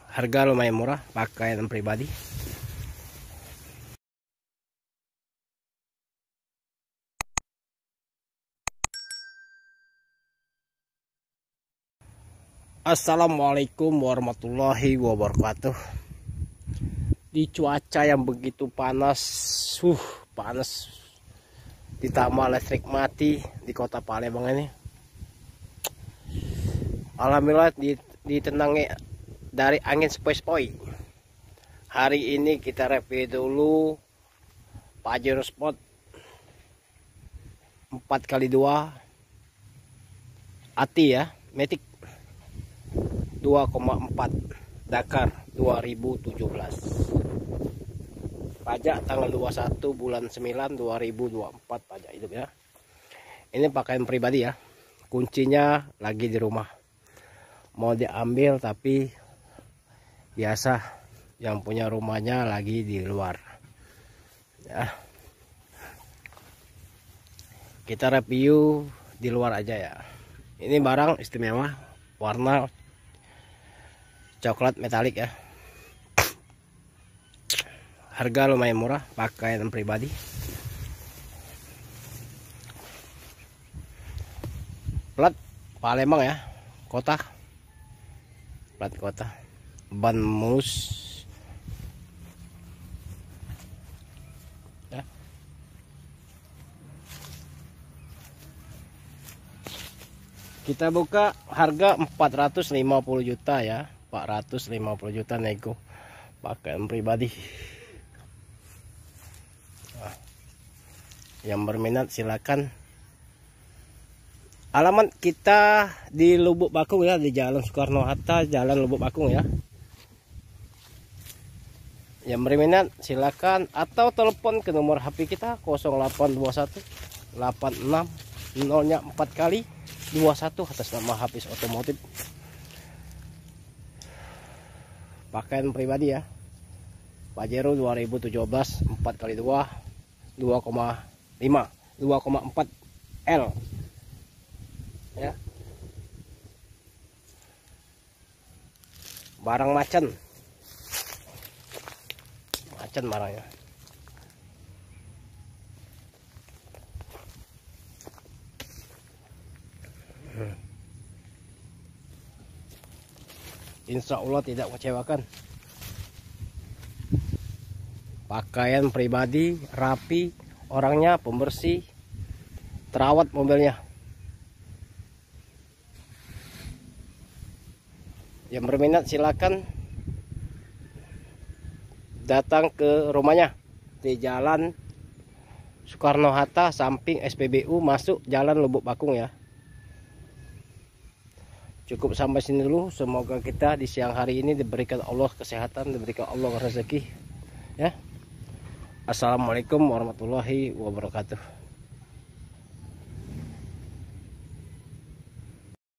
Harga lumayan murah, pakaian pribadi. Assalamualaikum warahmatullahi wabarakatuh. Di cuaca yang begitu panas, panas, ditambah listrik mati di kota Palembang ini. Alhamdulillah ditenangi dari angin sepoi-sepoi. Hari ini kita review dulu Pajero Sport 4x2 ATI ya, Matic 2,4 Dakar 2017. Pajak tanggal 21 bulan 9 2024 pajak hidup ya. Ini pakaian pribadi ya. Kuncinya lagi di rumah. Mau diambil tapi biasa yang punya rumahnya lagi di luar. Ya. Kita review di luar aja ya. Ini barang istimewa, warna coklat metalik ya. Harga lumayan murah, pakaian pribadi. Plat Palembang ya, kota. Plat kota. Ban mulus. Ya. Kita buka harga 450 juta ya. 450 juta nego pakaian pribadi. Nah, yang berminat silakan. Alamat kita di Lubuk Bakung ya, di Jalan Soekarno-Hatta, Jalan Lubuk Bakung ya. Yang berminat silakan atau telepon ke nomor HP kita 0821 86 0-nya 4 kali 21 atas nama Hafiz Otomotif. Pakaian pribadi ya, Pajero 2017 4x2 2,5 2,4 L ya. Barang macan barangnya. Insya Allah tidak kecewakan. Pakaian pribadi, rapi, orangnya pembersih, terawat mobilnya. Yang berminat silakan datang ke rumahnya di Jalan Soekarno-Hatta, samping SPBU, masuk Jalan Lubuk Bakung ya. Cukup sampai sini dulu. Semoga kita di siang hari ini diberikan Allah kesehatan, diberikan Allah rezeki ya. Assalamualaikum warahmatullahi wabarakatuh.